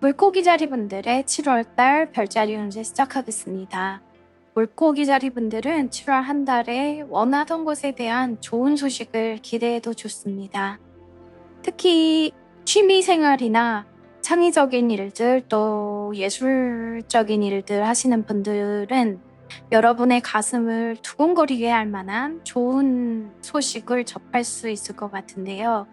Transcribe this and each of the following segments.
물고기 자리분들의 7월달 별자리 운세 시작하겠습니다. 물고기 자리분들은 7월 한 달에 원하던 것에 대한 좋은 소식을 기대해도 좋습니다. 특히 취미생활이나 창의적인 일들 또 예술적인 일들 하시는 분들은 여러분의 가슴을 두근거리게 할 만한 좋은 소식을 접할 수 있을 것 같은데요.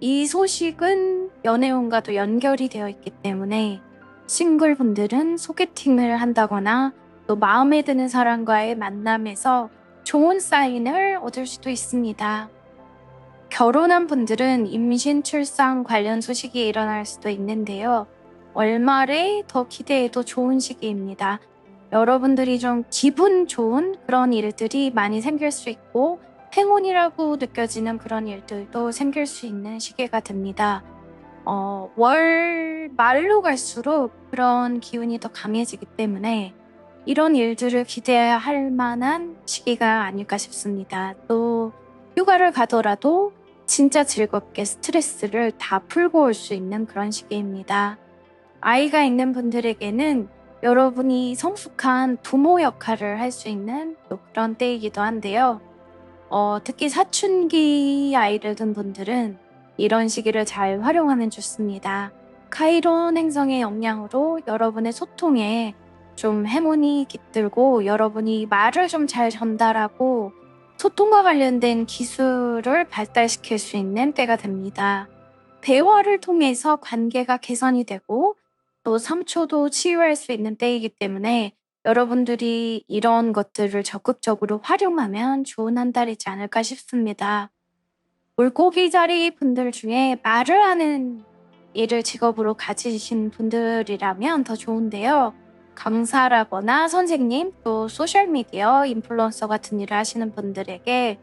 이 소식은 연애운과도 연결이 되어 있기 때문에 싱글분들은 소개팅을 한다거나 또 마음에 드는 사람과의 만남에서 좋은 사인을 얻을 수도 있습니다. 결혼한 분들은 임신, 출산 관련 소식이 일어날 수도 있는데요. 월말에 더 기대해도 좋은 시기입니다. 여러분들이 좀 기분 좋은 그런 일들이 많이 생길 수 있고 행운이라고 느껴지는 그런 일들도 생길 수 있는 시기가 됩니다. 월 말로 갈수록 그런 기운이 더 강해지기 때문에 이런 일들을 기대해야 할 만한 시기가 아닐까 싶습니다. 또 휴가를 가더라도 진짜 즐겁게 스트레스를 다 풀고 올 수 있는 그런 시기입니다. 아이가 있는 분들에게는 여러분이 성숙한 부모 역할을 할 수 있는 또 그런 때이기도 한데요. 특히 사춘기 아이를 둔 분들은 이런 시기를 잘 활용하면 좋습니다. 카이론 행성의 영향으로 여러분의 소통에 좀 행운이 깃들고 여러분이 말을 좀 잘 전달하고 소통과 관련된 기술을 발달시킬 수 있는 때가 됩니다. 대화를 통해서 관계가 개선이 되고 또 상처도 치유할 수 있는 때이기 때문에 여러분들이 이런 것들을 적극적으로 활용하면 좋은 한 달이지 않을까 싶습니다. 물고기 자리 분들 중에 말을 하는 일을 직업으로 가지신 분들이라면 더 좋은데요. 강사라거나 선생님, 또 소셜미디어 인플루언서 같은 일을 하시는 분들에게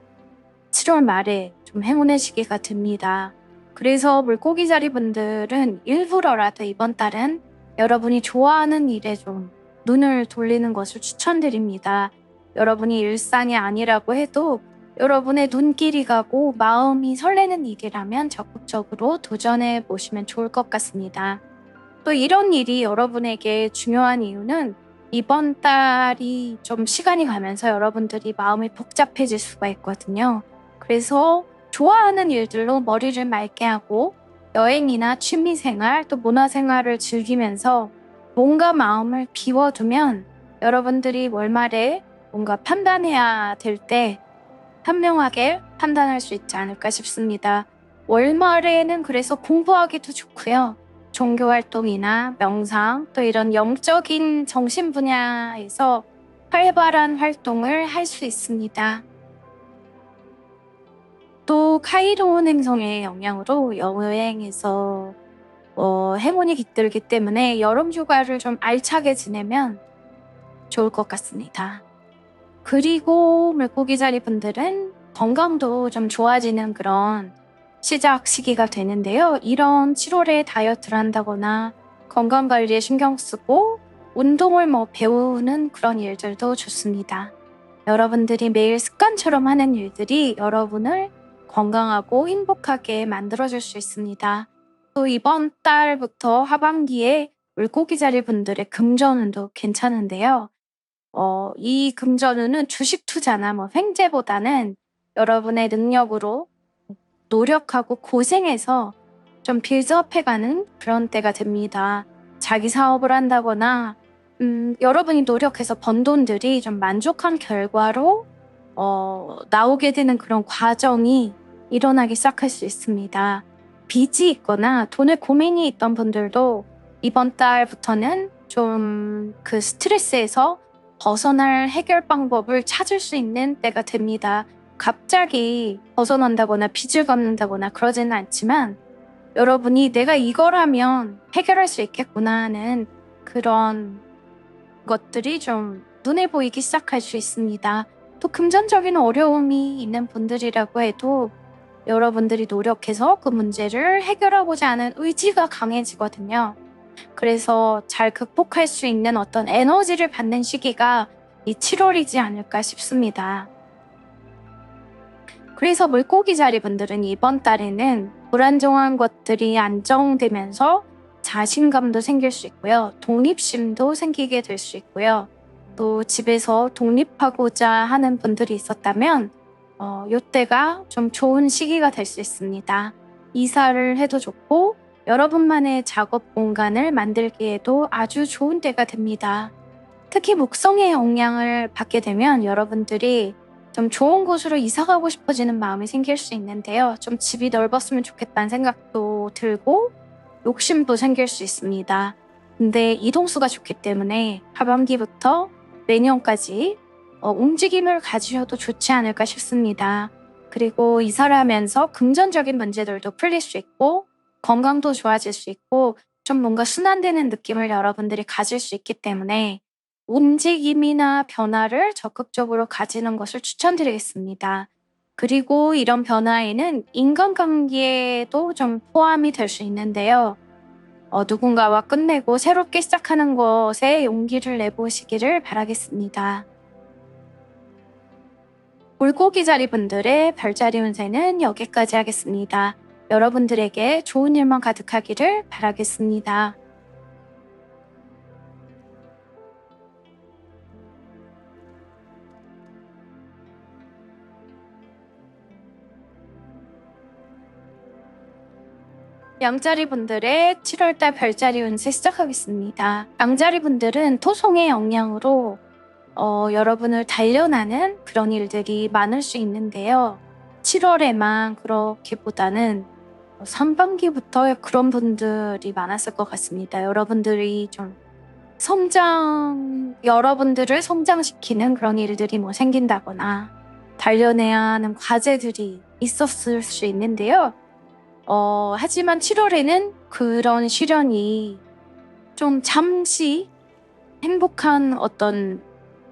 7월 말에 좀 행운의 시기가 됩니다. 그래서 물고기 자리 분들은 일부러라도 이번 달은 여러분이 좋아하는 일에 좀 눈을 돌리는 것을 추천드립니다. 여러분이 일산이 아니라고 해도 여러분의 눈길이 가고 마음이 설레는 일이라면 적극적으로 도전해 보시면 좋을 것 같습니다. 또 이런 일이 여러분에게 중요한 이유는 이번 달이 좀 시간이 가면서 여러분들이 마음이 복잡해질 수가 있거든요. 그래서 좋아하는 일들로 머리를 맑게 하고 여행이나 취미생활 또 문화생활을 즐기면서 뭔가 마음을 비워두면 여러분들이 월말에 뭔가 판단해야 될 때 현명하게 판단할 수 있지 않을까 싶습니다. 월말에는 그래서 공부하기도 좋고요. 종교활동이나 명상 또 이런 영적인 정신 분야에서 활발한 활동을 할 수 있습니다. 또 카이론 행성의 영향으로 여행에서 행운이 깃들기 때문에 여름 휴가를 좀 알차게 지내면 좋을 것 같습니다. 그리고 물고기 자리 분들은 건강도 좀 좋아지는 그런 시작 시기가 되는데요. 이런 7월에 다이어트를 한다거나 건강 관리에 신경 쓰고 운동을 배우는 그런 일들도 좋습니다. 여러분들이 매일 습관처럼 하는 일들이 여러분을 건강하고 행복하게 만들어줄 수 있습니다. 또 이번 달부터 하반기에 물고기 자리 분들의 금전운도 괜찮은데요. 이 금전운은 주식 투자나 횡재보다는 여러분의 능력으로 노력하고 고생해서 좀 빌드업해가는 그런 때가 됩니다. 자기 사업을 한다거나 여러분이 노력해서 번 돈들이 좀 만족한 결과로 나오게 되는 그런 과정이 일어나기 시작할 수 있습니다. 빚이 있거나 돈에 고민이 있던 분들도 이번 달부터는 좀 그 스트레스에서 벗어날 해결 방법을 찾을 수 있는 때가 됩니다. 갑자기 벗어난다거나 빚을 갚는다거나 그러지는 않지만 여러분이 내가 이걸 하면 해결할 수 있겠구나 하는 그런 것들이 좀 눈에 보이기 시작할 수 있습니다. 또 금전적인 어려움이 있는 분들이라고 해도 여러분들이 노력해서 그 문제를 해결하고자 하는 의지가 강해지거든요. 그래서 잘 극복할 수 있는 어떤 에너지를 받는 시기가 이 7월이지 않을까 싶습니다. 그래서 물고기 자리 분들은 이번 달에는 불안정한 것들이 안정되면서 자신감도 생길 수 있고요. 독립심도 생기게 될 수 있고요. 또 집에서 독립하고자 하는 분들이 있었다면 요때가 좀 좋은 시기가 될 수 있습니다. 이사를 해도 좋고 여러분만의 작업 공간을 만들기에도 아주 좋은 때가 됩니다. 특히 목성의 영향을 받게 되면 여러분들이 좀 좋은 곳으로 이사 가고 싶어지는 마음이 생길 수 있는데요. 좀 집이 넓었으면 좋겠다는 생각도 들고 욕심도 생길 수 있습니다. 근데 이동수가 좋기 때문에 하반기부터 내년까지 움직임을 가지셔도 좋지 않을까 싶습니다. 그리고 이사를 하면서 금전적인 문제들도 풀릴 수 있고 건강도 좋아질 수 있고 좀 뭔가 순환되는 느낌을 여러분들이 가질 수 있기 때문에 움직임이나 변화를 적극적으로 가지는 것을 추천드리겠습니다. 그리고 이런 변화에는 인간관계도 좀 포함이 될 수 있는데요. 누군가와 끝내고 새롭게 시작하는 것에 용기를 내보시기를 바라겠습니다. 물고기 자리 분들의 별자리 운세는 여기까지 하겠습니다. 여러분들에게 좋은 일만 가득하기를 바라겠습니다. 양자리 분들의 7월달 별자리 운세 시작하겠습니다. 양자리 분들은 토성의 영향으로 여러분을 단련하는 그런 일들이 많을 수 있는데요. 7월에만 그렇기보다는 상반기부터 그런 분들이 많았을 것 같습니다. 여러분들이 좀 여러분들을 성장시키는 그런 일들이 뭐 생긴다거나 단련해야 하는 과제들이 있었을 수 있는데요. 하지만 7월에는 그런 시련이 좀 잠시 행복한 어떤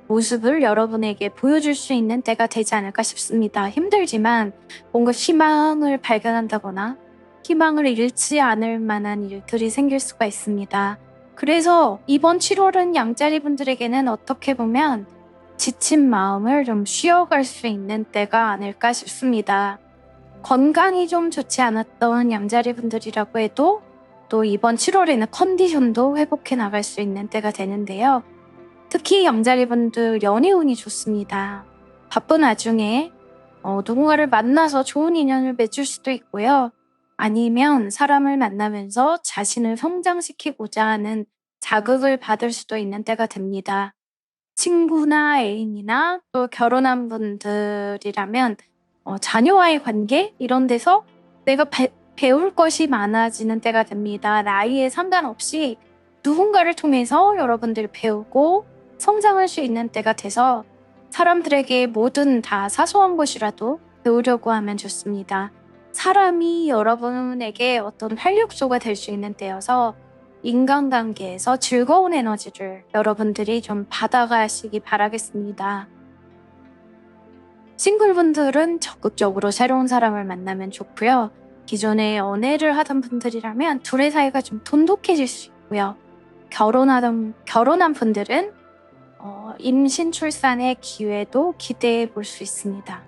모습을 여러분에게 보여줄 수 있는 때가 되지 않을까 싶습니다. 힘들지만 뭔가 희망을 발견한다거나 희망을 잃지 않을 만한 일들이 생길 수가 있습니다. 그래서 이번 7월은 양자리 분들에게는 어떻게 보면 지친 마음을 좀 쉬어갈 수 있는 때가 아닐까 싶습니다. 건강이 좀 좋지 않았던 양자리 분들이라고 해도 또 이번 7월에는 컨디션도 회복해 나갈 수 있는 때가 되는데요. 특히 양자리 분들 연애운이 좋습니다. 바쁜 와중에 누군가를 만나서 좋은 인연을 맺을 수도 있고요. 아니면 사람을 만나면서 자신을 성장시키고자 하는 자극을 받을 수도 있는 때가 됩니다. 친구나 애인이나 또 결혼한 분들이라면 자녀와의 관계 이런 데서 내가 배울 것이 많아지는 때가 됩니다. 나이에 상관없이 누군가를 통해서 여러분들이 배우고 성장할 수 있는 때가 돼서 사람들에게 뭐든 다 사소한 것이라도 배우려고 하면 좋습니다. 사람이 여러분에게 어떤 활력소가 될 수 있는 때여서 인간관계에서 즐거운 에너지를 여러분들이 좀 받아가시기 바라겠습니다. 싱글분들은 적극적으로 새로운 사람을 만나면 좋고요. 기존에 연애를 하던 분들이라면 둘의 사이가 좀 돈독해질 수 있고요. 결혼한 분들은 임신 출산의 기회도 기대해 볼 수 있습니다.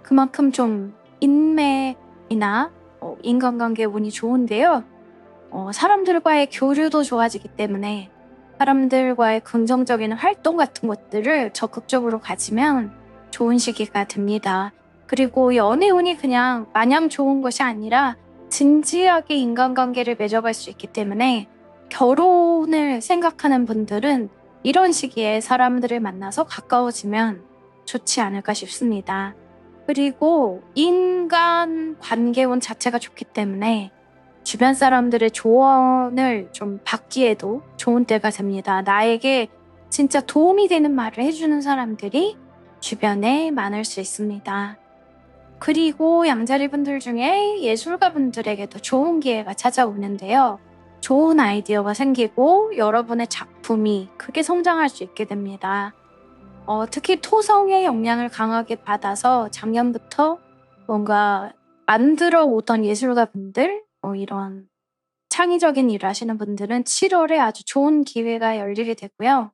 그만큼 좀 인맥이나 인간관계 운이 좋은데요. 사람들과의 교류도 좋아지기 때문에 사람들과의 긍정적인 활동 같은 것들을 적극적으로 가지면 좋은 시기가 됩니다. 그리고 연애운이 그냥 마냥 좋은 것이 아니라 진지하게 인간관계를 맺어갈 수 있기 때문에 결혼을 생각하는 분들은 이런 시기에 사람들을 만나서 가까워지면 좋지 않을까 싶습니다. 그리고 인간 관계운 자체가 좋기 때문에 주변 사람들의 조언을 좀 받기에도 좋은 때가 됩니다. 나에게 진짜 도움이 되는 말을 해주는 사람들이 주변에 많을 수 있습니다. 그리고 양자리 분들 중에 예술가 분들에게도 좋은 기회가 찾아오는데요. 좋은 아이디어가 생기고 여러분의 작품이 크게 성장할 수 있게 됩니다. 특히 토성의 영향을 강하게 받아서 작년부터 뭔가 만들어 오던 예술가 분들, 이런 창의적인 일을 하시는 분들은 7월에 아주 좋은 기회가 열리게 되고요.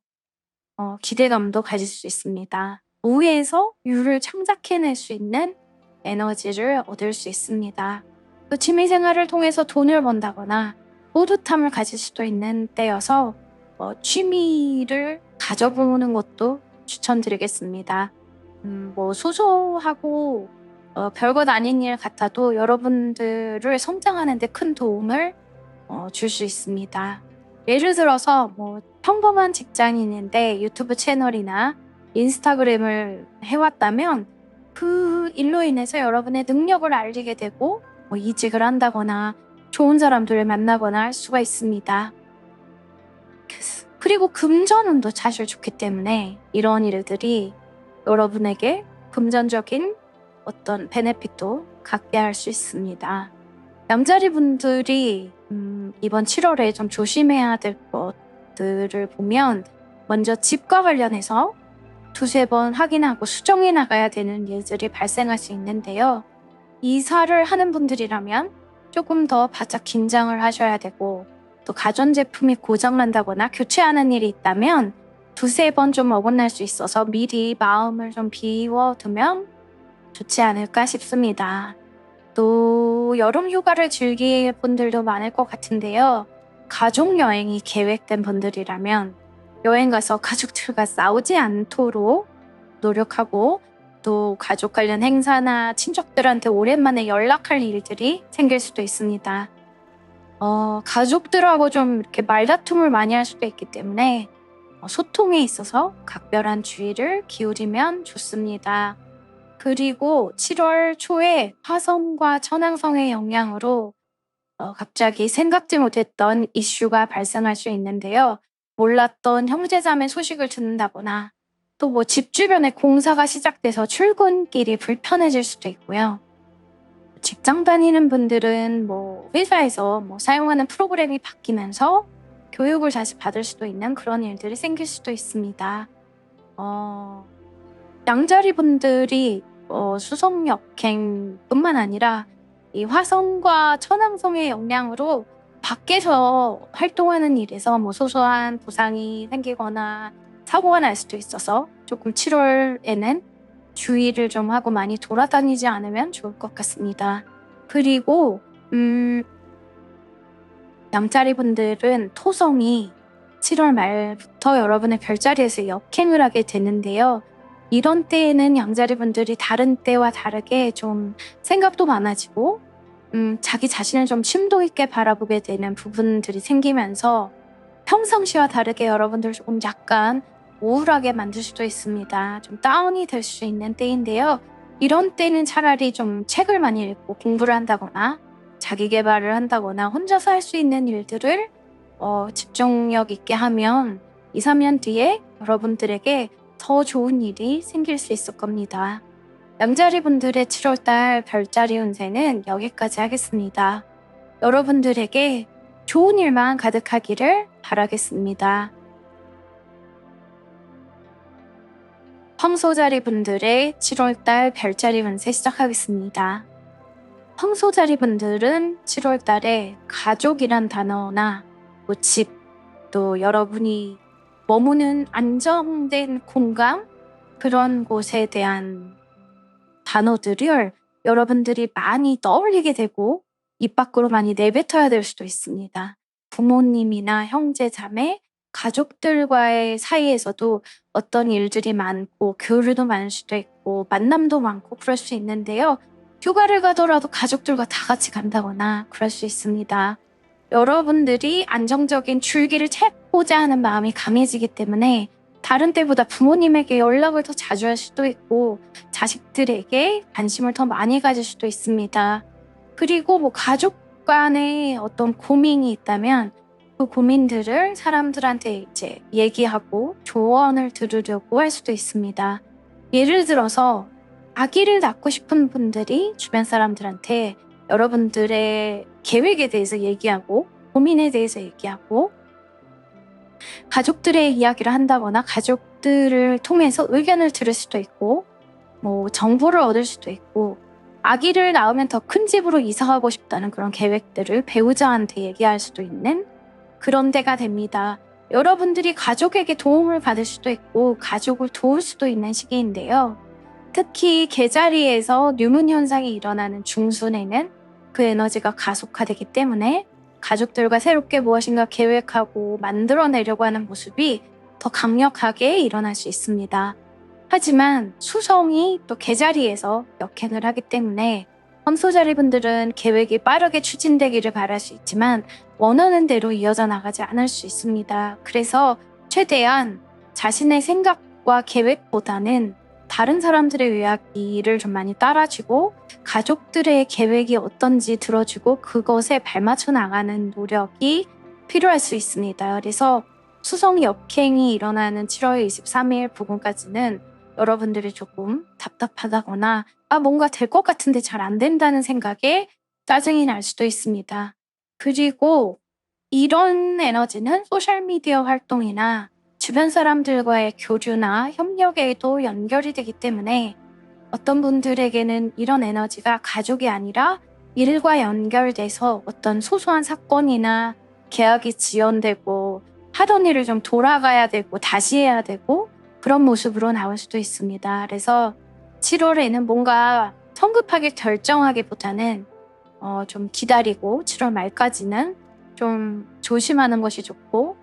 기대감도 가질 수 있습니다. 무에서 유를 창작해낼 수 있는 에너지를 얻을 수 있습니다. 또 취미생활을 통해서 돈을 번다거나 뿌듯함을 가질 수도 있는 때여서 취미를 가져보는 것도 추천드리겠습니다. 뭐 소소하고 별것 아닌 일 같아도 여러분들을 성장하는 데 큰 도움을 줄 수 있습니다. 예를 들어서 뭐 평범한 직장인인데 유튜브 채널이나 인스타그램을 해왔다면 그 일로 인해서 여러분의 능력을 알리게 되고 뭐 이직을 한다거나 좋은 사람들을 만나거나 할 수가 있습니다. 그리고 금전운도 사실 좋기 때문에 이런 일들이 여러분에게 금전적인 어떤 베네핏도 갖게 할 수 있습니다. 남자리 분들이 이번 7월에 좀 조심해야 될 것들을 보면 먼저 집과 관련해서 두세 번 확인하고 수정해 나가야 되는 일들이 발생할 수 있는데요. 이사를 하는 분들이라면 조금 더 바짝 긴장을 하셔야 되고 또 가전제품이 고장난다거나 교체하는 일이 있다면 두세 번 좀 어긋날 수 있어서 미리 마음을 좀 비워두면 좋지 않을까 싶습니다. 또 여름 휴가를 즐길 분들도 많을 것 같은데요. 가족 여행이 계획된 분들이라면 여행 가서 가족들과 싸우지 않도록 노력하고 또 가족 관련 행사나 친척들한테 오랜만에 연락할 일들이 생길 수도 있습니다. 가족들하고 좀 이렇게 말다툼을 많이 할 수도 있기 때문에 소통에 있어서 각별한 주의를 기울이면 좋습니다. 그리고 7월 초에 화성과 천왕성의 영향으로 갑자기 생각지 못했던 이슈가 발생할 수 있는데요. 몰랐던 형제자매 소식을 듣는다거나 또 뭐 집 주변에 공사가 시작돼서 출근길이 불편해질 수도 있고요. 직장 다니는 분들은 뭐 회사에서 뭐 사용하는 프로그램이 바뀌면서 교육을 다시 받을 수도 있는 그런 일들이 생길 수도 있습니다. 양자리 분들이 수성역행뿐만 아니라 이 화성과 천왕성의 영향으로 밖에서 활동하는 일에서 뭐 소소한 부상이 생기거나 사고가 날 수도 있어서 조금 7월에는 주의를 좀 하고 많이 돌아다니지 않으면 좋을 것 같습니다. 그리고 양자리 분들은 토성이 7월 말부터 여러분의 별자리에서 역행을 하게 되는데요. 이런 때에는 양자리 분들이 다른 때와 다르게 좀 생각도 많아지고 자기 자신을 좀 심도 있게 바라보게 되는 부분들이 생기면서 평상시와 다르게 여러분들 조금 약간 우울하게 만들 수도 있습니다. 좀 다운이 될 수 있는 때인데요. 이런 때는 차라리 좀 책을 많이 읽고 공부를 한다거나 자기 개발을 한다거나 혼자서 할 수 있는 일들을 집중력 있게 하면 2, 3년 뒤에 여러분들에게 더 좋은 일이 생길 수 있을 겁니다. 양자리 분들의 7월달 별자리 운세는 여기까지 하겠습니다. 여러분들에게 좋은 일만 가득하기를 바라겠습니다. 황소자리 분들의 7월달 별자리 운세 시작하겠습니다. 황소자리 분들은 7월달에 가족이란 단어나 뭐 집, 또 여러분이 머무는 안정된 공간, 그런 곳에 대한 단어들을 여러분들이 많이 떠올리게 되고 입 밖으로 많이 내뱉어야 될 수도 있습니다. 부모님이나 형제, 자매, 가족들과의 사이에서도 어떤 일들이 많고 교류도 많을 수도 있고 만남도 많고 그럴 수 있는데요. 휴가를 가더라도 가족들과 다 같이 간다거나 그럴 수 있습니다. 여러분들이 안정적인 줄기를 찾고자 하는 마음이 강해지기 때문에 다른 때보다 부모님에게 연락을 더 자주 할 수도 있고 자식들에게 관심을 더 많이 가질 수도 있습니다. 그리고 뭐 가족 간에 어떤 고민이 있다면 그 고민들을 사람들한테 이제 얘기하고 조언을 들으려고 할 수도 있습니다. 예를 들어서 아기를 낳고 싶은 분들이 주변 사람들한테 여러분들의 계획에 대해서 얘기하고 고민에 대해서 얘기하고 가족들의 이야기를 한다거나 가족들을 통해서 의견을 들을 수도 있고 뭐 정보를 얻을 수도 있고 아기를 낳으면 더 큰 집으로 이사하고 싶다는 그런 계획들을 배우자한테 얘기할 수도 있는 그런 때가 됩니다. 여러분들이 가족에게 도움을 받을 수도 있고 가족을 도울 수도 있는 시기인데요. 특히 계자리에서 뉴문 현상이 일어나는 중순에는 그 에너지가 가속화되기 때문에 가족들과 새롭게 무엇인가 계획하고 만들어내려고 하는 모습이 더 강력하게 일어날 수 있습니다. 하지만 수성이 또 계자리에서 역행을 하기 때문에 황소자리 분들은 계획이 빠르게 추진되기를 바랄 수 있지만 원하는 대로 이어져 나가지 않을 수 있습니다. 그래서 최대한 자신의 생각과 계획보다는 다른 사람들의 이야기를 좀 많이 따라주고 가족들의 계획이 어떤지 들어주고 그것에 발맞춰 나가는 노력이 필요할 수 있습니다. 그래서 수성 역행이 일어나는 7월 23일 부근까지는 여러분들이 조금 답답하다거나 뭔가 될 것 같은데 잘 안 된다는 생각에 짜증이 날 수도 있습니다. 그리고 이런 에너지는 소셜미디어 활동이나 주변 사람들과의 교류나 협력에도 연결이 되기 때문에 어떤 분들에게는 이런 에너지가 가족이 아니라 일과 연결돼서 어떤 소소한 사건이나 계약이 지연되고 하던 일을 좀 돌아가야 되고 다시 해야 되고 그런 모습으로 나올 수도 있습니다. 그래서 7월에는 뭔가 성급하게 결정하기보다는 좀 기다리고 7월 말까지는 좀 조심하는 것이 좋고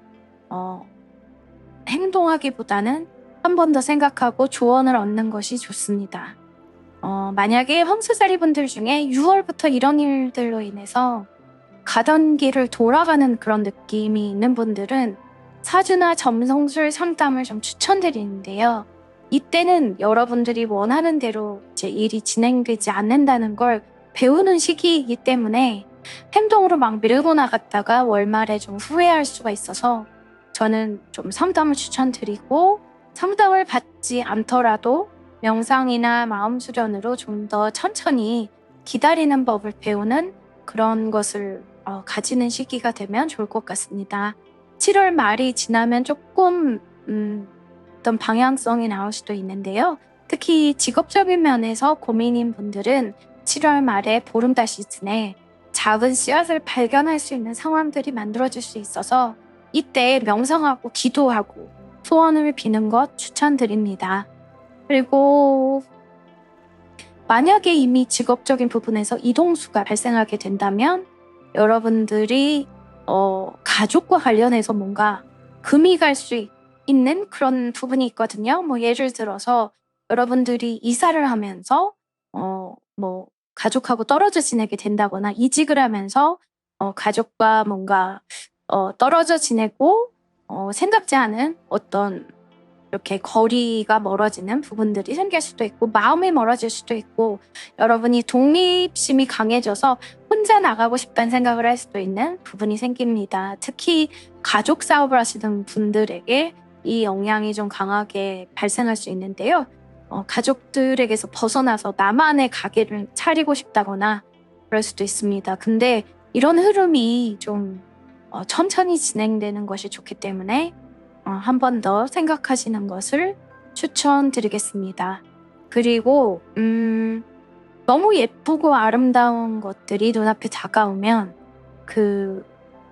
행동하기보다는 한 번 더 생각하고 조언을 얻는 것이 좋습니다. 만약에 황소자리 분들 중에 6월부터 이런 일들로 인해서 가던 길을 돌아가는 그런 느낌이 있는 분들은 사주나 점성술 상담을 좀 추천드리는데요. 이때는 여러분들이 원하는 대로 이제 일이 진행되지 않는다는 걸 배우는 시기이기 때문에 행동으로 막 밀고 나갔다가 월말에 좀 후회할 수가 있어서 저는 좀 상담을 추천드리고 상담을 받지 않더라도 명상이나 마음 수련으로 좀 더 천천히 기다리는 법을 배우는 그런 것을 가지는 시기가 되면 좋을 것 같습니다. 7월 말이 지나면 조금 어떤 방향성이 나올 수도 있는데요. 특히 직업적인 면에서 고민인 분들은 7월 말에 보름달 시즌에 작은 씨앗을 발견할 수 있는 상황들이 만들어질 수 있어서 이때 명상하고 기도하고 소원을 비는 것 추천드립니다. 그리고 만약에 이미 직업적인 부분에서 이동수가 발생하게 된다면 여러분들이 가족과 관련해서 뭔가 금이 갈 수 있는 그런 부분이 있거든요. 뭐 예를 들어서 여러분들이 이사를 하면서 뭐 가족하고 떨어져 지내게 된다거나 이직을 하면서 가족과 뭔가 떨어져 지내고 생각지 않은 어떤 이렇게 거리가 멀어지는 부분들이 생길 수도 있고 마음이 멀어질 수도 있고 여러분이 독립심이 강해져서 혼자 나가고 싶다는 생각을 할 수도 있는 부분이 생깁니다. 특히 가족 사업을 하시는 분들에게 이 영향이 좀 강하게 발생할 수 있는데요. 가족들에게서 벗어나서 나만의 가게를 차리고 싶다거나 그럴 수도 있습니다. 근데 이런 흐름이 좀 천천히 진행되는 것이 좋기 때문에 한 번 더 생각하시는 것을 추천드리겠습니다. 그리고 너무 예쁘고 아름다운 것들이 눈앞에 다가오면 그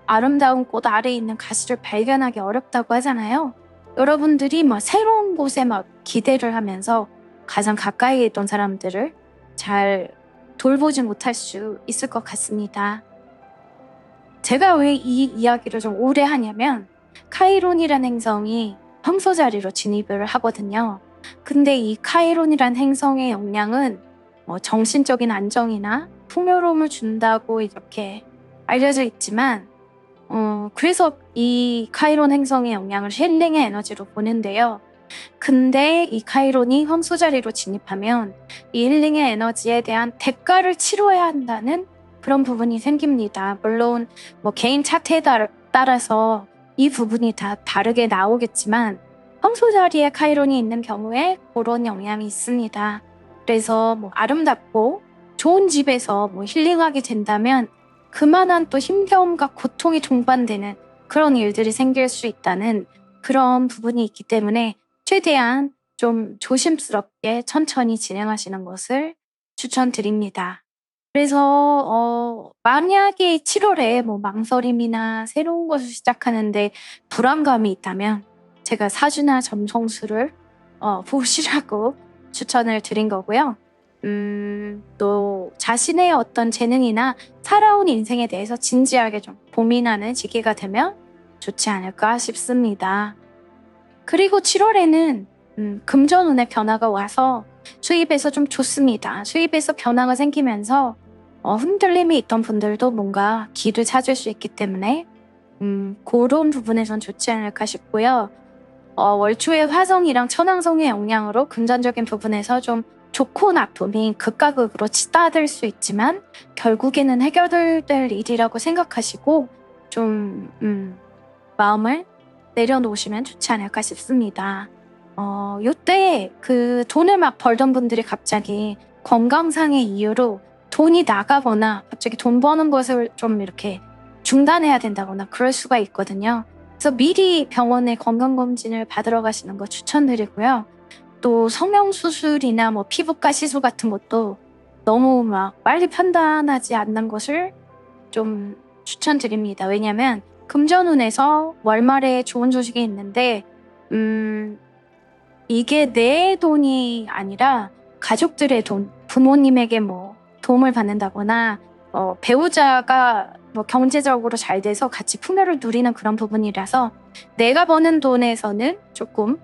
아름다운 꽃 아래에 있는 가시를 발견하기 어렵다고 하잖아요. 여러분들이 막 새로운 곳에 막 기대를 하면서 가장 가까이에 있던 사람들을 잘 돌보지 못할 수 있을 것 같습니다. 제가 왜 이 이야기를 좀 오래 하냐면 카이론이라는 행성이 황소자리로 진입을 하거든요. 근데 이 카이론이라는 행성의 영향은 정신적인 안정이나 풍요로움을 준다고 이렇게 알려져 있지만 그래서 이 카이론 행성의 영향을 힐링의 에너지로 보는데요. 근데 이 카이론이 황소자리로 진입하면 이 힐링의 에너지에 대한 대가를 치러야 한다는 그런 부분이 생깁니다. 물론 뭐 개인 차트에 따라서 이 부분이 다 다르게 나오겠지만 황소자리에 카이론이 있는 경우에 그런 영향이 있습니다. 그래서 뭐 아름답고 좋은 집에서 뭐 힐링하게 된다면 그만한 또 힘겨움과 고통이 동반되는 그런 일들이 생길 수 있다는 그런 부분이 있기 때문에 최대한 좀 조심스럽게 천천히 진행하시는 것을 추천드립니다. 그래서 만약에 7월에 뭐 망설임이나 새로운 것을 시작하는데 불안감이 있다면 제가 사주나 점성술을 보시라고 추천을 드린 거고요. 또 자신의 어떤 재능이나 살아온 인생에 대해서 진지하게 좀 고민하는 시기가 되면 좋지 않을까 싶습니다. 그리고 7월에는 금전운의 변화가 와서 수입에서 좀 좋습니다. 수입에서 변화가 생기면서 흔들림이 있던 분들도 뭔가 길을 찾을 수 있기 때문에 그런 부분에선 좋지 않을까 싶고요. 월초에 화성이랑 천왕성의 영향으로 금전적인 부분에서 좀 좋고 나쁨이 극과 극으로 치닫을 수 있지만 결국에는 해결될 일이라고 생각하시고 좀 마음을 내려놓으시면 좋지 않을까 싶습니다. 요때 그 돈을 막 벌던 분들이 갑자기 건강상의 이유로 돈이 나가거나 갑자기 돈 버는 것을 좀 이렇게 중단해야 된다거나 그럴 수가 있거든요. 그래서 미리 병원에 건강검진을 받으러 가시는 거 추천드리고요. 또 성형수술이나 뭐 피부과 시술 같은 것도 너무 막 빨리 판단하지 않는 것을 좀 추천드립니다. 왜냐면 금전운에서 월말에 좋은 소식이 있는데 이게 내 돈이 아니라 가족들의 돈, 부모님에게 뭐 도움을 받는다거나 배우자가 뭐 경제적으로 잘 돼서 같이 풍요를 누리는 그런 부분이라서 내가 버는 돈에서는 조금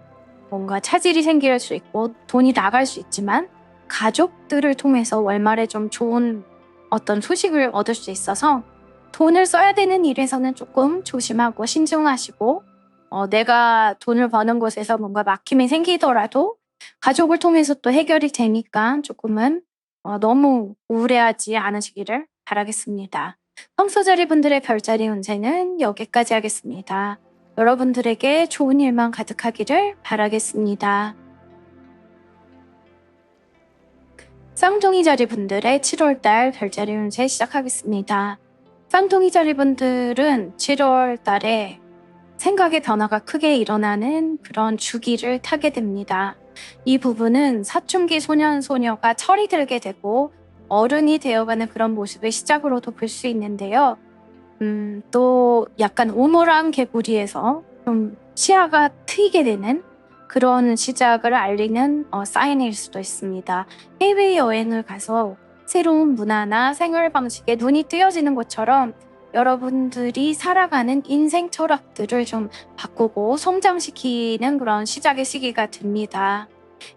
뭔가 차질이 생길 수 있고 돈이 나갈 수 있지만 가족들을 통해서 월말에 좀 좋은 어떤 소식을 얻을 수 있어서 돈을 써야 되는 일에서는 조금 조심하고 신중하시고 내가 돈을 버는 곳에서 뭔가 막힘이 생기더라도 가족을 통해서 또 해결이 되니까 조금은 너무 우울해하지 않으시기를 바라겠습니다. 성소자리 분들의 별자리 운세는 여기까지 하겠습니다. 여러분들에게 좋은 일만 가득하기를 바라겠습니다. 쌍둥이 자리 분들의 7월달 별자리 운세 시작하겠습니다. 쌍둥이 자리 분들은 7월달에 생각의 변화가 크게 일어나는 그런 주기를 타게 됩니다. 이 부분은 사춘기 소년 소녀가 철이 들게 되고 어른이 되어가는 그런 모습을 시작으로도 볼 수 있는데요. 또 약간 우물안 개구리에서 좀 시야가 트이게 되는 그런 시작을 알리는 사인일 수도 있습니다. 해외여행을 가서 새로운 문화나 생활 방식에 눈이 뜨여지는 것처럼 여러분들이 살아가는 인생 철학들을 좀 바꾸고 성장시키는 그런 시작의 시기가 됩니다.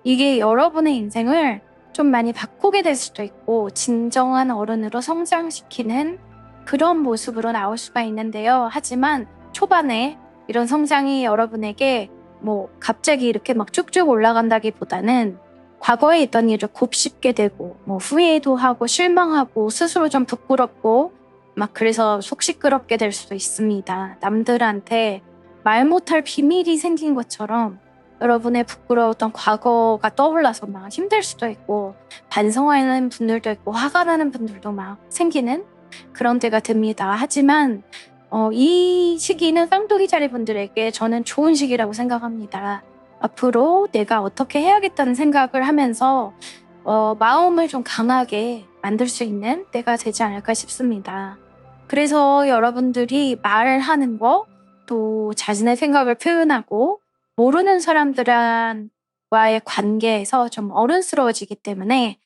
이게 여러분의 인생을 좀 많이 바꾸게 될 수도 있고 진정한 어른으로 성장시키는 그런 모습으로 나올 수가 있는데요. 하지만 초반에 이런 성장이 여러분에게 뭐 갑자기 이렇게 막 쭉쭉 올라간다기보다는 과거에 있던 일을 곱씹게 되고 뭐 후회도 하고 실망하고 스스로 좀 부끄럽고 막 그래서 속 시끄럽게 될 수도 있습니다. 남들한테 말 못할 비밀이 생긴 것처럼 여러분의 부끄러웠던 과거가 떠올라서 막 힘들 수도 있고 반성하는 분들도 있고 화가 나는 분들도 막 생기는 그런 때가 됩니다. 하지만 이 시기는 쌍둥이 자리 분들에게 저는 좋은 시기라고 생각합니다. 앞으로 내가 어떻게 해야겠다는 생각을 하면서 마음을 좀 강하게 만들 수 있는 때가 되지 않을까 싶습니다. 그래서 여러분들이 말하는 거, 또 자신의 생각을 표현하고 모르는 사람들과의 관계에서 좀 어른스러워지기 때문에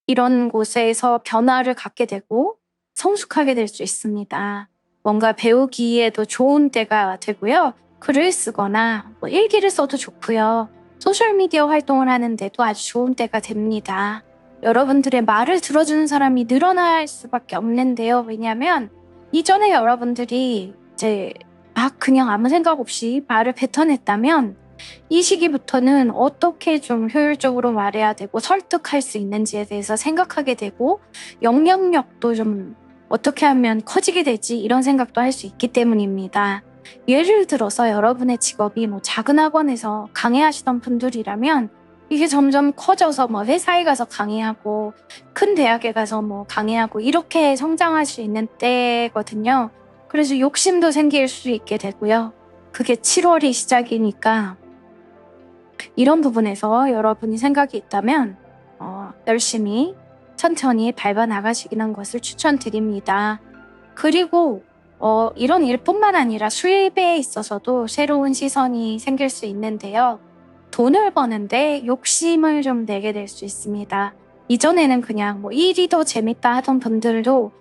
이런 곳에서 변화를 갖게 되고 성숙하게 될 수 있습니다. 뭔가 배우기에도 좋은 때가 되고요. 글을 쓰거나 뭐 일기를 써도 좋고요. 소셜미디어 활동을 하는데도 아주 좋은 때가 됩니다. 여러분들의 말을 들어주는 사람이 늘어날 수밖에 없는데요. 왜냐하면 이전에 여러분들이 이제 막 그냥 아무 생각 없이 말을 뱉어냈다면 이 시기부터는 어떻게 좀 효율적으로 말해야 되고 설득할 수 있는지에 대해서 생각하게 되고 영향력도 좀 어떻게 하면 커지게 되지 이런 생각도 할 수 있기 때문입니다. 예를 들어서 여러분의 직업이 뭐 작은 학원에서 강의하시던 분들이라면 이게 점점 커져서 뭐 회사에 가서 강의하고 큰 대학에 가서 뭐 강의하고 이렇게 성장할 수 있는 때거든요. 그래서 욕심도 생길 수 있게 되고요. 그게 7월이 시작이니까 이런 부분에서 여러분이 생각이 있다면 열심히 천천히 밟아 나가시는 것을 추천드립니다. 그리고 이런 일뿐만 아니라 수입에 있어서도 새로운 시선이 생길 수 있는데요. 돈을 버는데 욕심을 좀 내게 될 수 있습니다. 이전에는 그냥 뭐 일이 더 재밌다 하던 분들도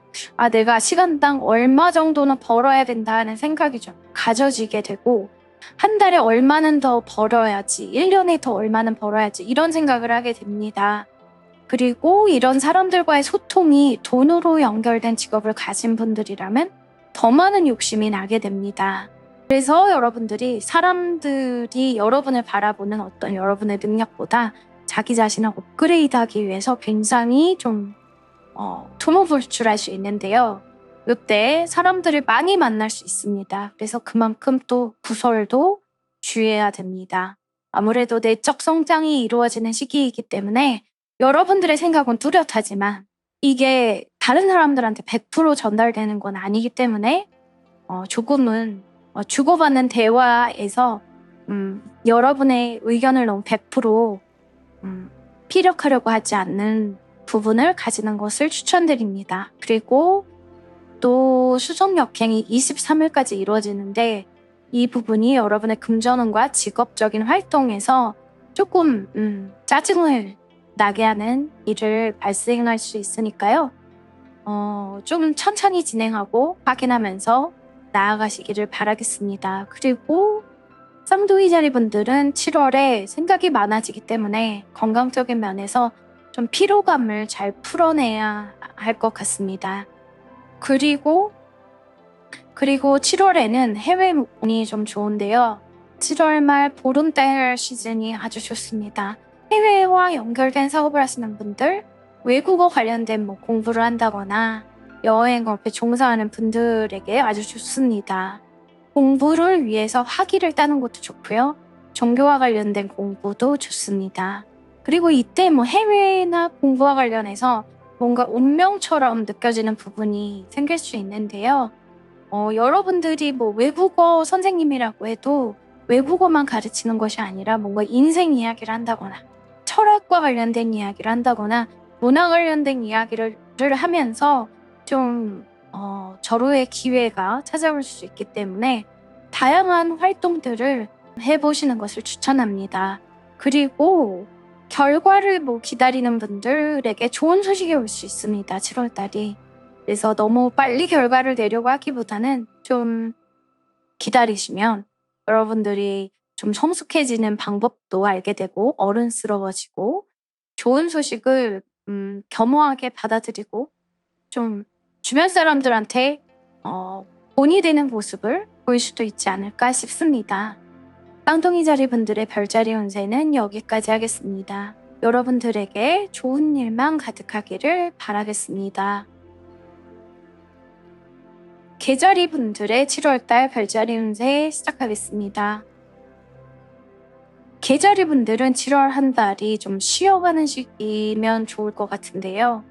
내가 시간당 얼마 정도는 벌어야 된다는 생각이 좀 가져지게 되고, 한 달에 얼마는 더 벌어야지, 1년에 더 얼마는 벌어야지, 이런 생각을 하게 됩니다. 그리고 이런 사람들과의 소통이 돈으로 연결된 직업을 가진 분들이라면 더 많은 욕심이 나게 됩니다. 그래서 여러분들이 사람들이 여러분을 바라보는 어떤 여러분의 능력보다 자기 자신을 업그레이드하기 위해서 굉장히 좀 투모불출할 수 있는데요. 이때 사람들을 많이 만날 수 있습니다. 그래서 그만큼 또 구설도 주의해야 됩니다. 아무래도 내적 성장이 이루어지는 시기이기 때문에 여러분들의 생각은 뚜렷하지만 이게 다른 사람들한테 100% 전달되는 건 아니기 때문에 조금은 주고받는 대화에서 여러분의 의견을 너무 100% 피력하려고 하지 않는 부분을 가지는 것을 추천드립니다. 그리고 또 수속역행이 23일까지 이루어지는데 이 부분이 여러분의 금전운과 직업적인 활동에서 조금 짜증을 나게 하는 일을 발생할 수 있으니까요. 좀 천천히 진행하고 확인하면서 나아가시기를 바라겠습니다. 그리고 쌍둥이 자리 분들은 7월에 생각이 많아지기 때문에 건강적인 면에서 좀 피로감을 잘 풀어내야 할 것 같습니다. 그리고 7월에는 해외 운이 좀 좋은데요. 7월 말 보름달 시즌이 아주 좋습니다. 해외와 연결된 사업을 하시는 분들, 외국어 관련된 공부를 한다거나 여행업에 종사하는 분들에게 아주 좋습니다. 공부를 위해서 학위를 따는 것도 좋고요. 종교와 관련된 공부도 좋습니다. 그리고 이때 해외나 공부와 관련해서 뭔가 운명처럼 느껴지는 부분이 생길 수 있는데요. 여러분들이 외국어 선생님이라고 해도 외국어만 가르치는 것이 아니라 뭔가 인생 이야기를 한다거나 철학과 관련된 이야기를 한다거나 문화 관련된 이야기를 하면서 좀 절호의 기회가 찾아올 수 있기 때문에 다양한 활동들을 해보시는 것을 추천합니다. 그리고 결과를 기다리는 분들에게 좋은 소식이 올 수 있습니다. 7월달이. 그래서 너무 빨리 결과를 내려고 하기보다는 좀 기다리시면 여러분들이 좀 성숙해지는 방법도 알게 되고 어른스러워지고 좋은 소식을 겸허하게 받아들이고 좀 주변 사람들한테 본이 되는 모습을 보일 수도 있지 않을까 싶습니다. 쌍둥이 자리 분들의 별자리 운세는 여기까지 하겠습니다. 여러분들에게 좋은 일만 가득하기를 바라겠습니다. 개자리 분들의 7월달 별자리 운세 시작하겠습니다. 개자리 분들은 7월 한 달이 좀 쉬어가는 시기면 좋을 것 같은데요.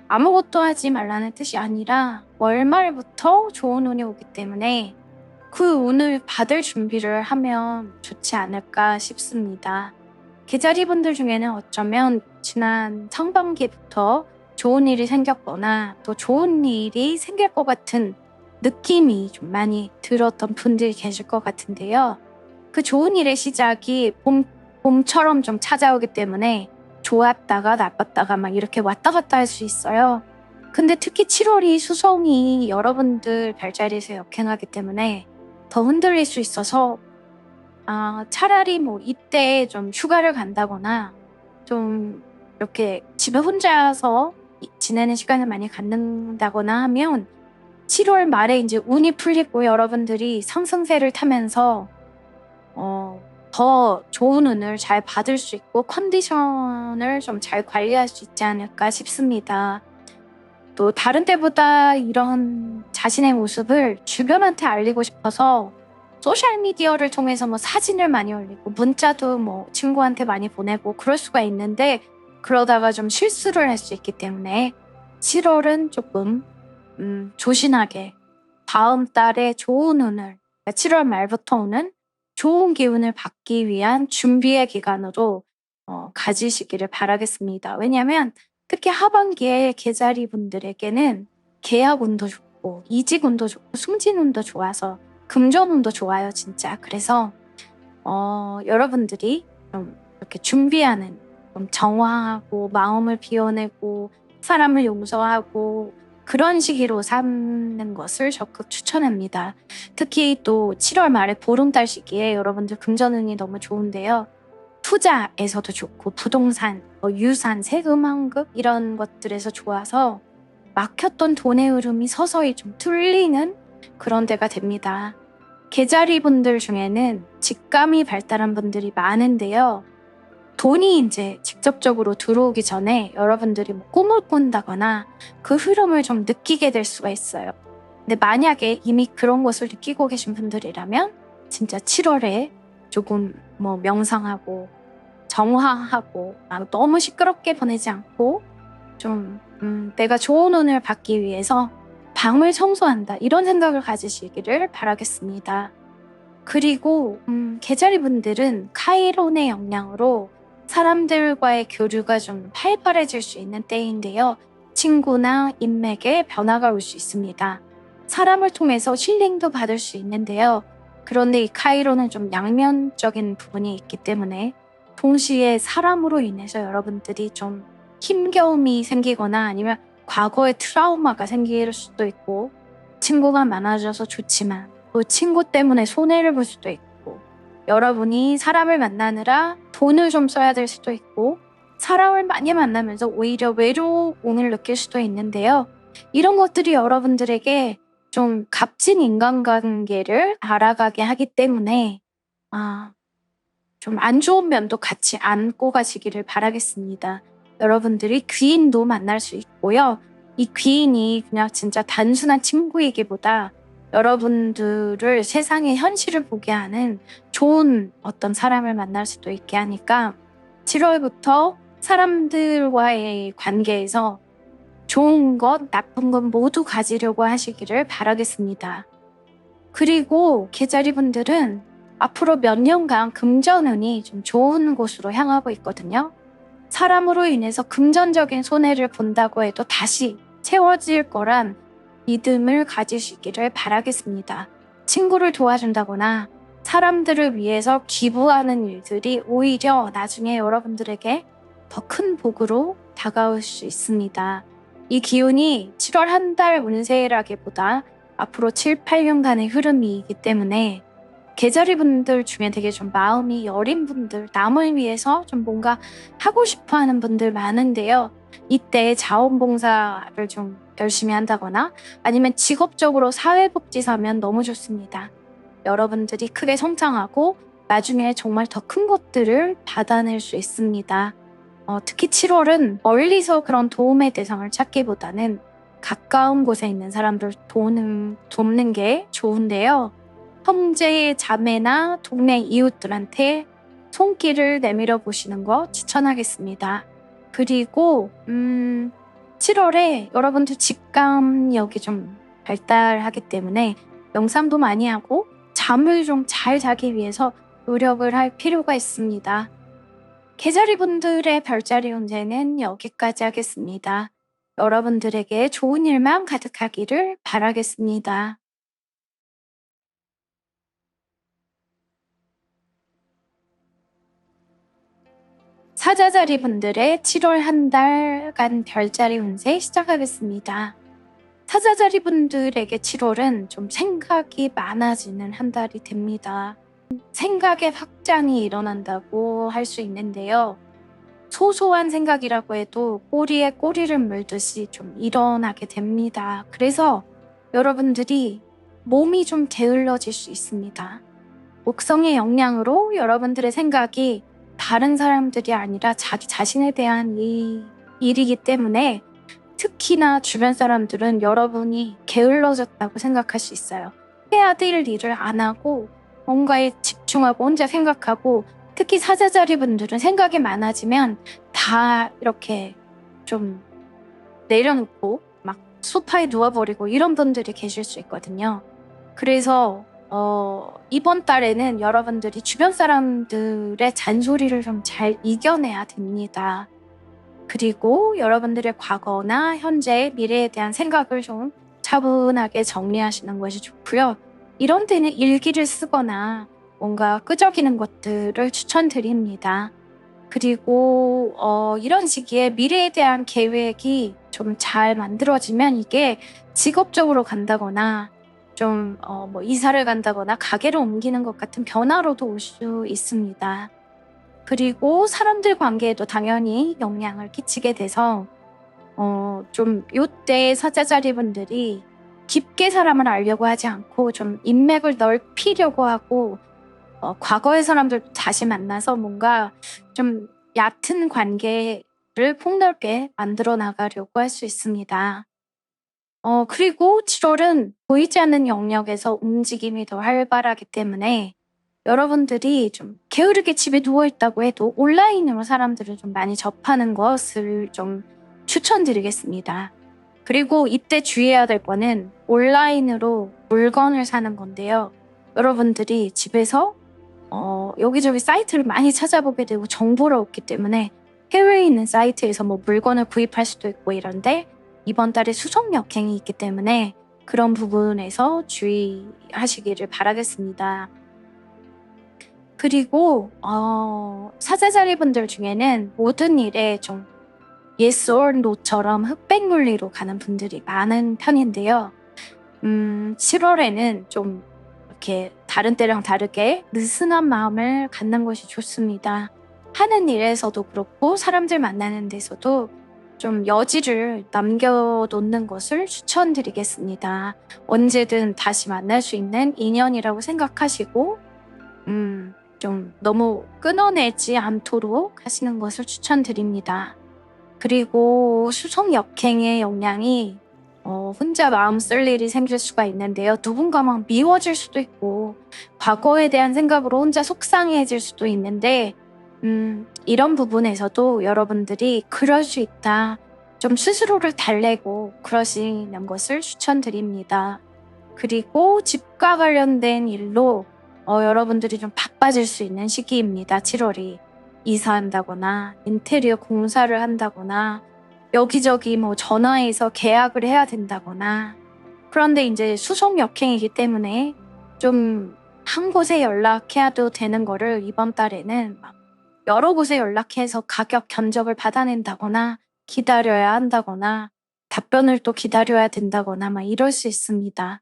아무것도 하지 말라는 뜻이 아니라 월말부터 좋은 운이 오기 때문에 그 운을 받을 준비를 하면 좋지 않을까 싶습니다. 개자리 분들 중에는 어쩌면 지난 상반기부터 좋은 일이 생겼거나 또 좋은 일이 생길 것 같은 느낌이 좀 많이 들었던 분들이 계실 것 같은데요. 그 좋은 일의 시작이 봄처럼 좀 찾아오기 때문에 좋았다가 나빴다가 막 이렇게 왔다 갔다 할 수 있어요. 근데 특히 7월이 수성이 여러분들 별자리에서 역행하기 때문에 더 흔들릴 수 있어서 차라리 이때 좀 휴가를 간다거나 좀 이렇게 집에 혼자서 지내는 시간을 많이 갖는다거나 하면 7월 말에 이제 운이 풀리고 여러분들이 상승세를 타면서 더 좋은 운을 잘 받을 수 있고 컨디션을 좀 잘 관리할 수 있지 않을까 싶습니다. 또 다른 때보다 이런 자신의 모습을 주변한테 알리고 싶어서 소셜미디어를 통해서 사진을 많이 올리고 문자도 친구한테 많이 보내고 그럴 수가 있는데 그러다가 좀 실수를 할 수 있기 때문에 7월은 조금 조신하게 다음 달에 좋은 운을 7월 말부터 오는 좋은 기운을 받기 위한 준비의 기간으로 가지시기를 바라겠습니다. 왜냐하면 특히 하반기에 개자리 분들에게는 계약 운도 좋고 이직 운도 좋고 승진 운도 좋아서 금전 운도 좋아요, 진짜. 그래서 여러분들이 좀 이렇게 준비하는 좀 정화하고 마음을 비워내고 사람을 용서하고 그런 시기로 삼는 것을 적극 추천합니다. 특히 또 7월 말에 보름달 시기에 여러분들 금전운이 너무 좋은데요. 투자에서도 좋고 부동산, 유산, 세금 환급 이런 것들에서 좋아서 막혔던 돈의 흐름이 서서히 좀 뚫리는 그런 때가 됩니다. 계자리 분들 중에는 직감이 발달한 분들이 많은데요. 돈이 이제 직접적으로 들어오기 전에 여러분들이 뭐 꿈을 꾼다거나 그 흐름을 좀 느끼게 될 수가 있어요. 근데 만약에 이미 그런 것을 느끼고 계신 분들이라면 진짜 7월에 조금 뭐 명상하고 정화하고 너무 시끄럽게 보내지 않고 좀 내가 좋은 운을 받기 위해서 방을 청소한다 이런 생각을 가지시기를 바라겠습니다. 그리고 계자리 분들은 카이론의 영향으로 사람들과의 교류가 좀 활발해질 수 있는 때인데요. 친구나 인맥에 변화가 올 수 있습니다. 사람을 통해서 힐링도 받을 수 있는데요. 그런데 이 카이론은 좀 양면적인 부분이 있기 때문에 동시에 사람으로 인해서 여러분들이 좀 힘겨움이 생기거나 아니면 과거의 트라우마가 생길 수도 있고 친구가 많아져서 좋지만 또 친구 때문에 손해를 볼 수도 있고 여러분이 사람을 만나느라 돈을 좀 써야 될 수도 있고 사람을 많이 만나면서 오히려 외로움을 느낄 수도 있는데요. 이런 것들이 여러분들에게 좀 값진 인간관계를 알아가게 하기 때문에 좀 안 좋은 면도 같이 안고 가시기를 바라겠습니다. 여러분들이 귀인도 만날 수 있고요. 이 귀인이 그냥 진짜 단순한 친구이기보다 여러분들을 세상의 현실을 보게 하는 좋은 어떤 사람을 만날 수도 있게 하니까 7월부터 사람들과의 관계에서 좋은 것, 나쁜 것 모두 가지려고 하시기를 바라겠습니다. 그리고 계자리 분들은 앞으로 몇 년간 금전운이 좀 좋은 곳으로 향하고 있거든요. 사람으로 인해서 금전적인 손해를 본다고 해도 다시 채워질 거란 믿음을 가지시기를 바라겠습니다. 친구를 도와준다거나 사람들을 위해서 기부하는 일들이 오히려 나중에 여러분들에게 더 큰 복으로 다가올 수 있습니다. 이 기운이 7월 한 달 운세라기보다 앞으로 7, 8년간의 흐름이기 때문에 계자리 분들 중에 되게 좀 마음이 여린 분들, 남을 위해서 좀 뭔가 하고 싶어 하는 분들 많은데요. 이때 자원봉사를 좀 열심히 한다거나 아니면 직업적으로 사회복지사면 너무 좋습니다. 여러분들이 크게 성장하고 나중에 정말 더 큰 것들을 받아낼 수 있습니다. 특히 7월은 멀리서 그런 도움의 대상을 찾기보다는 가까운 곳에 있는 사람들 돕는 게 좋은데요. 형제, 자매나 동네 이웃들한테 손길을 내밀어 보시는 거 추천하겠습니다. 그리고 7월에 여러분들 직감력이 좀 발달하기 때문에 명상도 많이 하고 잠을 좀 잘 자기 위해서 노력을 할 필요가 있습니다. 계자리 분들의 별자리 운세는 여기까지 하겠습니다. 여러분들에게 좋은 일만 가득하기를 바라겠습니다. 사자자리 분들의 7월 한 달간 별자리 운세 시작하겠습니다. 사자자리 분들에게 7월은 좀 생각이 많아지는 한 달이 됩니다. 생각의 확장이 일어난다고 할 수 있는데요. 소소한 생각이라고 해도 꼬리에 꼬리를 물듯이 좀 일어나게 됩니다. 그래서 여러분들이 몸이 좀 게을러질 수 있습니다. 목성의 영향으로 여러분들의 생각이 다른 사람들이 아니라 자기 자신에 대한 일이기 때문에 특히나 주변 사람들은 여러분이 게을러졌다고 생각할 수 있어요. 해야 될 일을 안 하고 뭔가에 집중하고 혼자 생각하고 특히 사자자리 분들은 생각이 많아지면 다 이렇게 좀 내려놓고 막 소파에 누워버리고 이런 분들이 계실 수 있거든요. 그래서 이번 달에는 여러분들이 주변 사람들의 잔소리를 좀 잘 이겨내야 됩니다. 그리고 여러분들의 과거나 현재, 미래에 대한 생각을 좀 차분하게 정리하시는 것이 좋고요. 이런 때는 일기를 쓰거나 뭔가 끄적이는 것들을 추천드립니다. 그리고 이런 시기에 미래에 대한 계획이 좀 잘 만들어지면 이게 직업적으로 간다거나 좀 뭐 이사를 간다거나 가게를 옮기는 것 같은 변화로도 올 수 있습니다. 그리고 사람들 관계에도 당연히 영향을 끼치게 돼서 좀 요때 사자자리분들이 깊게 사람을 알려고 하지 않고 좀 인맥을 넓히려고 하고 과거의 사람들 다시 만나서 뭔가 좀 얕은 관계를 폭넓게 만들어 나가려고 할 수 있습니다. 그리고 7월은 보이지 않는 영역에서 움직임이 더 활발하기 때문에 여러분들이 좀 게으르게 집에 누워 있다고 해도 온라인으로 사람들을 좀 많이 접하는 것을 좀 추천드리겠습니다. 그리고 이때 주의해야 될 거는 온라인으로 물건을 사는 건데요. 여러분들이 집에서 여기저기 사이트를 많이 찾아보게 되고 정보를 얻기 때문에 해외에 있는 사이트에서 뭐 물건을 구입할 수도 있고 이런데 이번 달에 수송 역행이 있기 때문에 그런 부분에서 주의하시기를 바라겠습니다. 그리고 사제자리 분들 중에는 모든 일에 좀 yes or no처럼 흑백 논리로 가는 분들이 많은 편인데요. 7월에는 좀 이렇게 다른 때랑 다르게 느슨한 마음을 갖는 것이 좋습니다. 하는 일에서도 그렇고 사람들 만나는 데서도 좀 여지를 남겨놓는 것을 추천드리겠습니다. 언제든 다시 만날 수 있는 인연이라고 생각하시고 좀 너무 끊어내지 않도록 하시는 것을 추천드립니다. 그리고 수성 역행의 영향이 혼자 마음 쓸 일이 생길 수가 있는데요. 누군가 막 미워질 수도 있고 과거에 대한 생각으로 혼자 속상해질 수도 있는데 이런 부분에서도 여러분들이 그럴 수 있다. 좀 스스로를 달래고 그러시는 것을 추천드립니다. 그리고 집과 관련된 일로 여러분들이 좀 바빠질 수 있는 시기입니다. 7월이. 이사한다거나 인테리어 공사를 한다거나 여기저기 뭐 전화해서 계약을 해야 된다거나 그런데 이제 수송 역행이기 때문에 좀 한 곳에 연락해야도 되는 거를 이번 달에는 막 여러 곳에 연락해서 가격 견적을 받아낸다거나 기다려야 한다거나 답변을 또 기다려야 된다거나 막 이럴 수 있습니다.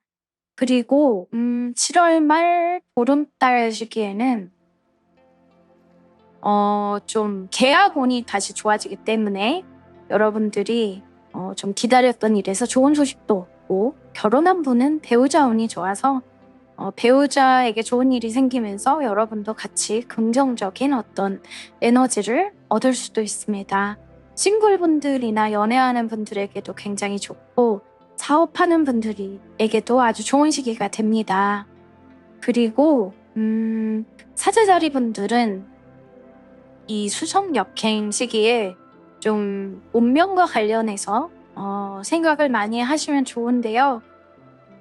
그리고 7월 말 보름달 시기에는 좀 계약운이 다시 좋아지기 때문에 여러분들이 좀 기다렸던 일에서 좋은 소식도 얻고 결혼한 분은 배우자 운이 좋아서 배우자에게 좋은 일이 생기면서 여러분도 같이 긍정적인 어떤 에너지를 얻을 수도 있습니다. 싱글분들이나 연애하는 분들에게도 굉장히 좋고 사업하는 분들에게도 아주 좋은 시기가 됩니다. 그리고 사제자리 분들은 이 수성 역행 시기에 좀 운명과 관련해서 생각을 많이 하시면 좋은데요.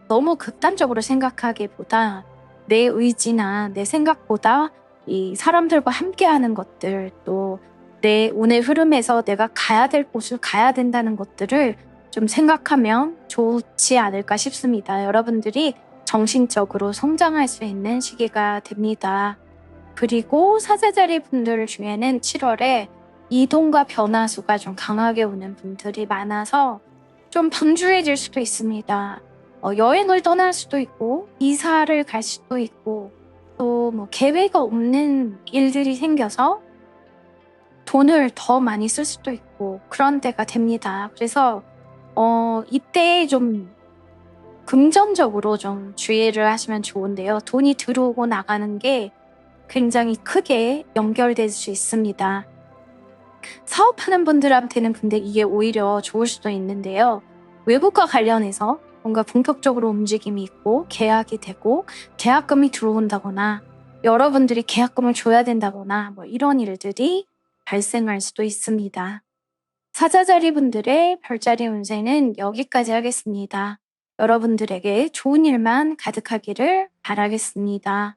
너무 극단적으로 생각하기보다 내 의지나 내 생각보다 이 사람들과 함께하는 것들 또 내 운의 흐름에서 내가 가야 될 곳을 가야 된다는 것들을 좀 생각하면 좋지 않을까 싶습니다. 여러분들이 정신적으로 성장할 수 있는 시기가 됩니다. 그리고 사제자리 분들 중에는 7월에 이동과 변화수가 좀 강하게 오는 분들이 많아서 좀 분주해질 수도 있습니다. 여행을 떠날 수도 있고 이사를 갈 수도 있고 또 뭐 계획 없는 일들이 생겨서 돈을 더 많이 쓸 수도 있고 그런 때가 됩니다. 그래서 이때 좀 금전적으로 좀 주의를 하시면 좋은데요. 돈이 들어오고 나가는 게 굉장히 크게 연결될 수 있습니다. 사업하는 분들한테는 근데 이게 오히려 좋을 수도 있는데요. 외국과 관련해서 뭔가 본격적으로 움직임이 있고 계약이 되고 계약금이 들어온다거나 여러분들이 계약금을 줘야 된다거나 뭐 이런 일들이 발생할 수도 있습니다. 사자자리 분들의 별자리 운세는 여기까지 하겠습니다. 여러분들에게 좋은 일만 가득하기를 바라겠습니다.